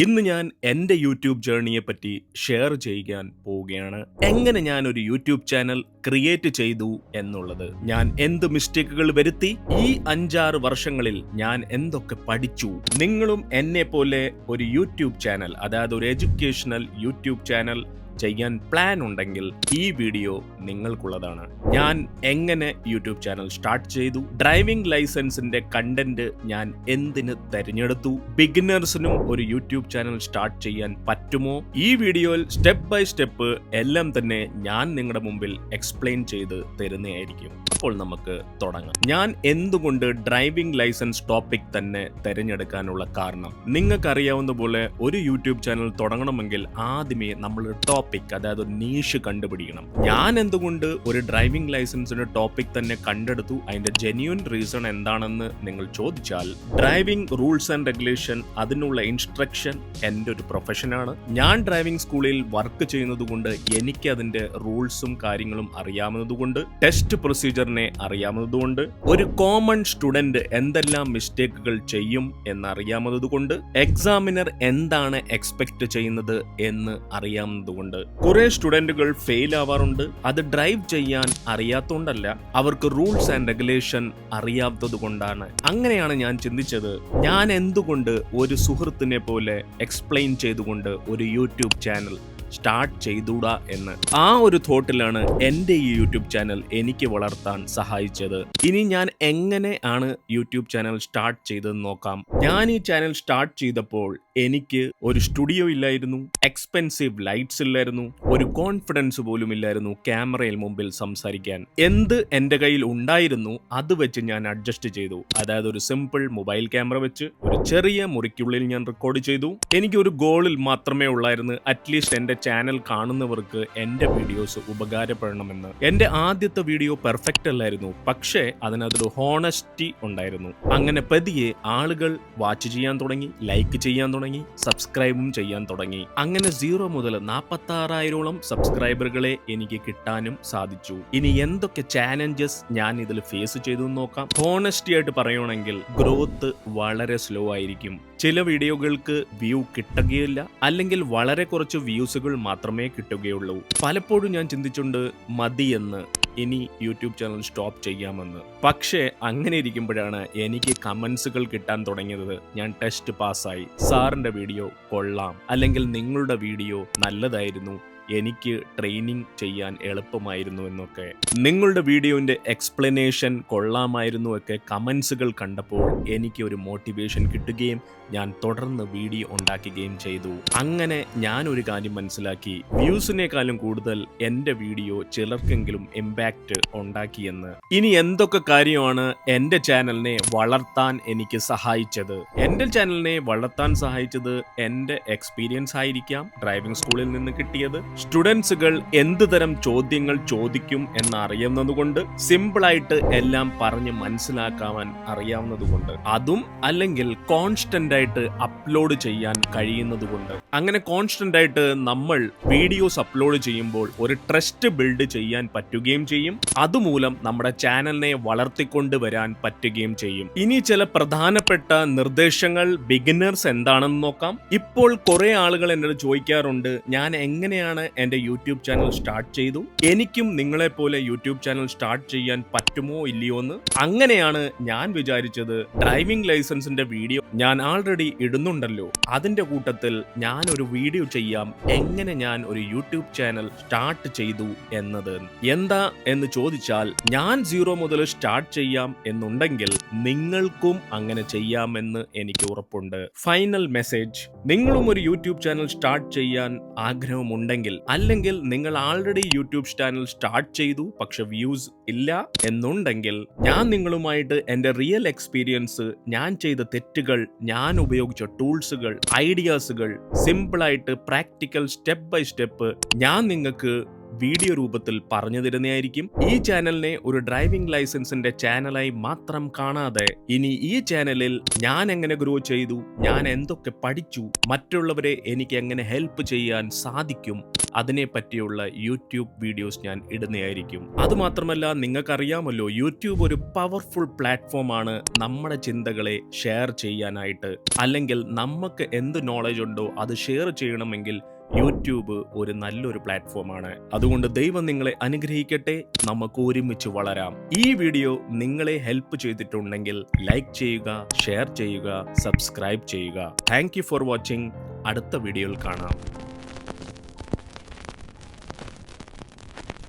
ഇന്ന് ഞാൻ എൻ്റെ യൂട്യൂബ് ജേർണിയെ പറ്റി ഷെയർ ചെയ്യാൻ പോവുകയാണ്. എങ്ങനെ ഞാൻ ഒരു യൂട്യൂബ് ചാനൽ ക്രിയേറ്റ് ചെയ്തു എന്നുള്ളത്. ഞാൻ എന്ത് മിസ്റ്റേക്കുകൾ വരുത്തി, ഈ 5-6 വർഷങ്ങളിൽ ഞാൻ എന്തൊക്കെ പഠിച്ചു. നിങ്ങളും എന്നെ പോലെ ഒരു യൂട്യൂബ് ചാനൽ, അതായത് ഒരു എഡ്യൂക്കേഷണൽ യൂട്യൂബ് ചാനൽ ചെയ്യാൻ പ്ലാൻ ഉണ്ടെങ്കിൽ ഈ വീഡിയോ നിങ്ങൾക്കുള്ളതാണ്. ഞാൻ എങ്ങനെ യൂട്യൂബ് ചാനൽ സ്റ്റാർട്ട് ചെയ്തു, ഡ്രൈവിംഗ് ലൈസൻസിന്റെ കണ്ടന്റ് ഞാൻ എന്തിന് തെരഞ്ഞെടുത്തു, ബിഗിനേഴ്സിനും ഒരു യൂട്യൂബ് ചാനൽ സ്റ്റാർട്ട് ചെയ്യാൻ പറ്റുമോ, ഈ വീഡിയോയിൽ സ്റ്റെപ്പ് ബൈ സ്റ്റെപ്പ് എല്ലാം തന്നെ ഞാൻ നിങ്ങളുടെ മുമ്പിൽ എക്സ്പ്ലെയിൻ ചെയ്ത് തരുന്നതായിരിക്കും. അപ്പോൾ നമുക്ക് തുടങ്ങാം. ഞാൻ എന്തുകൊണ്ട് ഡ്രൈവിംഗ് ലൈസൻസ് ടോപ്പിക് തന്നെ തിരഞ്ഞെടുക്കാനുള്ള കാരണം, നിങ്ങൾക്കറിയാവുന്ന പോലെ ഒരു യൂട്യൂബ് ചാനൽ തുടങ്ങണമെങ്കിൽ ആദ്യമേ നമ്മൾ ടോപ്പിക്, അതായത് ഒരു നീഷ് കണ്ടുപിടിക്കണം. ഞാൻ എന്തുകൊണ്ട് ഒരു ഡ്രൈവിംഗ് ലൈസൻസിന്റെ ടോപ്പിക് തന്നെ കണ്ടെടുത്തു, അതിന്റെ ജെന്യൂൻ റീസൺ എന്താണെന്ന് നിങ്ങൾ ചോദിച്ചാൽ, ഡ്രൈവിംഗ് റൂൾസ് ആൻഡ് റെഗുലേഷൻ, അതിനുള്ള ഇൻസ്ട്രക്ഷൻ എൻ്റെ ഒരു പ്രൊഫഷനാണ്. ഞാൻ ഡ്രൈവിംഗ് സ്കൂളിൽ വർക്ക് ചെയ്യുന്നത് കൊണ്ട് എനിക്ക് അതിന്റെ റൂൾസും കാര്യങ്ങളും അറിയാവുന്നതുകൊണ്ട്, ടെസ്റ്റ് പ്രൊസീജിയറിനെ അറിയാവുന്നതുകൊണ്ട്, ഒരു കോമൺ സ്റ്റുഡന്റ് എന്തെല്ലാം മിസ്റ്റേക്കുകൾ ചെയ്യും എന്നറിയാവുന്നതുകൊണ്ട്, എക്സാമിനർ എന്താണ് എക്സ്പെക്ട് ചെയ്യുന്നത് എന്ന് അറിയാവുന്നതുകൊണ്ട്, കുറെ സ്റ്റുഡന്റുകൾ ഫെയിൽ ആവാറുണ്ട്. അത് ഡ്രൈവ് ചെയ്യാൻ അറിയാത്തതുകൊണ്ടല്ല, അവർക്ക് റൂൾസ് ആൻഡ് റെഗുലേഷൻ അറിയാത്തത് കൊണ്ടാണ്. അങ്ങനെയാണ് ഞാൻ ചിന്തിച്ചത്, ഞാൻ എന്തുകൊണ്ട് ഒരു സുഹൃത്തിനെ പോലെ എക്സ്പ്ലെയിൻ ചെയ്തുകൊണ്ട് ഒരു യൂട്യൂബ് ചാനൽ സ്റ്റാർട്ട് ചെയ്തൂടാ എന്ന്. ആ ഒരു തോട്ടിലാണ് എൻ്റെ ഈ യൂട്യൂബ് ചാനൽ എനിക്ക് വളർത്താൻ സഹായിച്ചത്. ഇനി ഞാൻ എങ്ങനെ ആണ് യൂട്യൂബ് ചാനൽ സ്റ്റാർട്ട് ചെയ്തതെന്ന് നോക്കാം. ഞാൻ ഈ ചാനൽ സ്റ്റാർട്ട് ചെയ്തപ്പോൾ എനിക്ക് ഒരു സ്റ്റുഡിയോ ഇല്ലായിരുന്നു, എക്സ്പെൻസീവ് ലൈറ്റ്സ് ഇല്ലായിരുന്നു, ഒരു കോൺഫിഡൻസ് പോലും ഇല്ലായിരുന്നു ക്യാമറയിൽ മുമ്പിൽ സംസാരിക്കാൻ. എന്ത് എൻ്റെ കയ്യിൽ ഉണ്ടായിരുന്നു അത് വെച്ച് ഞാൻ അഡ്ജസ്റ്റ് ചെയ്തു. അതായത് ഒരു സിമ്പിൾ മൊബൈൽ ക്യാമറ വെച്ച് ഒരു ചെറിയ മുറിക്കുള്ളിൽ ഞാൻ റെക്കോർഡ് ചെയ്തു. എനിക്ക് ഒരു ഗോളിൽ മാത്രമേ ഉള്ളായിരുന്നു, അറ്റ്ലീസ്റ്റ് എൻ്റെ ചാനൽ കാണുന്നവർക്ക് എൻ്റെ വീഡിയോസ് ഉപകാരപ്പെടണമെന്ന്. എൻ്റെ ആദ്യത്തെ വീഡിയോ പെർഫെക്റ്റ് അല്ലായിരുന്നു, പക്ഷേ അതിനകത്തൊരു ഹോണസ്റ്റി ഉണ്ടായിരുന്നു. അങ്ങനെ പതിയെ ആളുകൾ വാച്ച് ചെയ്യാൻ തുടങ്ങി, ലൈക്ക് ചെയ്യാൻ തുടങ്ങി, സബ്സ്ക്രൈബും ചെയ്യാൻ തുടങ്ങി. അങ്ങനെ 0 മുതൽ 46,000ഓളം സബ്സ്ക്രൈബറുകളെ എനിക്ക് കിട്ടാനും സാധിച്ചു. ഇനി എന്തൊക്കെ ചാലഞ്ചസ് ഞാൻ ഇതിൽ ഫേസ് ചെയ്തു നോക്കാം. ഹോണസ്റ്റി ആയിട്ട് പറയുകയാണെങ്കിൽ ഗ്രോത്ത് വളരെ സ്ലോ ആയിരിക്കും. ചില വീഡിയോകൾക്ക് വ്യൂ കിട്ടുകയില്ല, അല്ലെങ്കിൽ വളരെ കുറച്ച് വ്യൂസുകൾ മാത്രമേ കിട്ടുകയുള്ളൂ. പലപ്പോഴും ഞാൻ ചിന്തിച്ചുകൊണ്ട് മതിയെന്ന്, ഇനി യൂട്യൂബ് ചാനൽ സ്റ്റോപ്പ് ചെയ്യാമെന്ന്. പക്ഷേ അങ്ങനെ ഇരിക്കുമ്പോഴാണ് എനിക്ക് കമന്റ്സുകൾ കിട്ടാൻ തുടങ്ങിയത്. ഞാൻ ടെസ്റ്റ് പാസ്സായി, സാറിന്റെ വീഡിയോ കൊള്ളാം, അല്ലെങ്കിൽ നിങ്ങളുടെ വീഡിയോ നല്ലതായിരുന്നു, എനിക്ക് ട്രെയിനിങ് ചെയ്യാൻ എളുപ്പമായിരുന്നു എന്നൊക്കെ, നിങ്ങളുടെ വീഡിയോന്റെ എക്സ്പ്ലനേഷൻ കൊള്ളാമായിരുന്നു ഒക്കെ കമന്റ്സുകൾ കണ്ടപ്പോൾ എനിക്ക് ഒരു മോട്ടിവേഷൻ കിട്ടുകയും ഞാൻ തുടർന്ന് വീഡിയോ ഉണ്ടാക്കുകയും ചെയ്തു. അങ്ങനെ ഞാൻ ഒരു കാര്യം മനസ്സിലാക്കി, വ്യൂസിനേക്കാളും കൂടുതൽ എൻ്റെ വീഡിയോ ചിലർക്കെങ്കിലും ഇമ്പാക്റ്റ് ഉണ്ടാക്കിയെന്ന്. ഇനി എന്തൊക്കെ കാര്യമാണ് എൻ്റെ ചാനലിനെ വളർത്താൻ എനിക്ക് സഹായിച്ചത്? എൻ്റെ ചാനലിനെ വളർത്താൻ സഹായിച്ചത് എൻ്റെ എക്സ്പീരിയൻസ് ആയിരിക്കാം, ഡ്രൈവിംഗ് സ്കൂളിൽ നിന്ന് കിട്ടിയത്. സ്റ്റുഡൻസുകൾ എന്ത് തരം ചോദ്യങ്ങൾ ചോദിക്കും എന്നറിയുന്നതുകൊണ്ട്, സിമ്പിളായിട്ട് എല്ലാം പറഞ്ഞ് മനസ്സിലാക്കാൻ അറിയാവുന്നതുകൊണ്ട്, അതും അല്ലെങ്കിൽ കോൺസ്റ്റന്റ് ആയിട്ട് അപ്ലോഡ് ചെയ്യാൻ കഴിയുന്നതുകൊണ്ട്. അങ്ങനെ കോൺസ്റ്റന്റ് ആയിട്ട് നമ്മൾ വീഡിയോസ് അപ്ലോഡ് ചെയ്യുമ്പോൾ ഒരു ട്രസ്റ്റ് ബിൽഡ് ചെയ്യാൻ പറ്റുകയും ചെയ്യും. അതുമൂലം നമ്മുടെ ചാനലിനെ വളർത്തിക്കൊണ്ടുവരാൻ പറ്റുകയും ചെയ്യും. ഇനി ചില പ്രധാനപ്പെട്ട നിർദ്ദേശങ്ങൾ ബിഗിനേഴ്സ് എന്താണെന്ന് നോക്കാം. ഇപ്പോൾ കുറെ ആളുകൾ എന്നോട് ചോദിക്കാറുണ്ട്, ഞാൻ എങ്ങനെയാണ് എൻ്റെ യൂട്യൂബ് ചാനൽ സ്റ്റാർട്ട് ചെയ്തു, എനിക്കും നിങ്ങളെ പോലെ യൂട്യൂബ് ചാനൽ സ്റ്റാർട്ട് ചെയ്യാൻ പറ്റുമോ ഇല്ലയോ എന്ന്. അങ്ങനെയാണ് ഞാൻ വിചാരിച്ചത്, ഡ്രൈവിംഗ് ലൈസൻസിന്റെ വീഡിയോ ഞാൻ ആൾറെഡി ഇടുന്നുണ്ടല്ലോ, അതിന്റെ കൂട്ടത്തിൽ ഞാൻ ഒരു വീഡിയോ ചെയ്യാം, എങ്ങനെ ഞാൻ ഒരു യൂട്യൂബ് ചാനൽ സ്റ്റാർട്ട് ചെയ്തു എന്നത്. എന്താ എന്ന് ചോദിച്ചാൽ, ഞാൻ 0 മുതൽ സ്റ്റാർട്ട് ചെയ്യാം എന്നുണ്ടെങ്കിൽ നിങ്ങൾക്കും അങ്ങനെ ചെയ്യാമെന്ന് എനിക്ക് ഉറപ്പുണ്ട്. ഫൈനൽ മെസ്സേജ്, നിങ്ങളും ഒരു യൂട്യൂബ് ചാനൽ സ്റ്റാർട്ട് ചെയ്യാൻ ആഗ്രഹമുണ്ടെങ്കിൽ, അല്ലെങ്കിൽ നിങ്ങൾ ആൾറെഡി യൂട്യൂബ് ചാനൽ സ്റ്റാർട്ട് ചെയ്തു പക്ഷെ വ്യൂസ് ഇല്ല എന്നുണ്ടെങ്കിൽ, ഞാൻ നിങ്ങളുമായിട്ട് എൻ്റെ റിയൽ എക്സ്പീരിയൻസ്, ഞാൻ ചെയ്ത തെറ്റുകൾ, ഞാൻ ഉപയോഗിച്ച ടൂൾസുകൾ, ഐഡിയാസുകൾ, സിമ്പിളായിട്ട് പ്രാക്ടിക്കൽ സ്റ്റെപ്പ് ബൈ സ്റ്റെപ്പ് ഞാൻ നിങ്ങൾക്ക് വീഡിയോ രൂപത്തിൽ പറഞ്ഞു തരുന്നതായിരിക്കും. ഈ ചാനലിനെ ഒരു ഡ്രൈവിംഗ് ലൈസൻസിന്റെ ചാനലായി മാത്രം കാണാതെ ഇനി ഈ ചാനലിൽ ഞാൻ എങ്ങനെ ഗ്രോ ചെയ്തു, ഞാൻ എന്തൊക്കെ പഠിച്ചു, മറ്റുള്ളവരെ എനിക്ക് എങ്ങനെ ഹെൽപ്പ് ചെയ്യാൻ സാധിക്കും, അതിനെ പറ്റിയുള്ള യൂട്യൂബ് വീഡിയോസ് ഞാൻ ഇടുന്നതായിരിക്കും. അതുമാത്രമല്ല, നിങ്ങൾക്കറിയാമല്ലോ, യൂട്യൂബ് ഒരു പവർഫുൾ പ്ലാറ്റ്ഫോം ആണ് നമ്മുടെ ചിന്തകളെ ഷെയർ ചെയ്യാനായിട്ട്. അല്ലെങ്കിൽ നമുക്ക് എന്ത് നോളജ് ഉണ്ടോ അത് ഷെയർ ചെയ്യണമെങ്കിൽ യൂട്യൂബ് ഒരു നല്ലൊരു പ്ലാറ്റ്ഫോമാണ്. അതുകൊണ്ട് ദൈവം നിങ്ങളെ അനുഗ്രഹിക്കട്ടെ. നമുക്ക് ഒരുമിച്ച് വളരാം. ഈ വീഡിയോ നിങ്ങളെ ഹെൽപ്പ് ചെയ്തിട്ടുണ്ടെങ്കിൽ ലൈക്ക് ചെയ്യുക, ഷെയർ ചെയ്യുക, സബ്സ്ക്രൈബ് ചെയ്യുക. Thank you for watching. അടുത്ത വീഡിയോയിൽ കാണാം.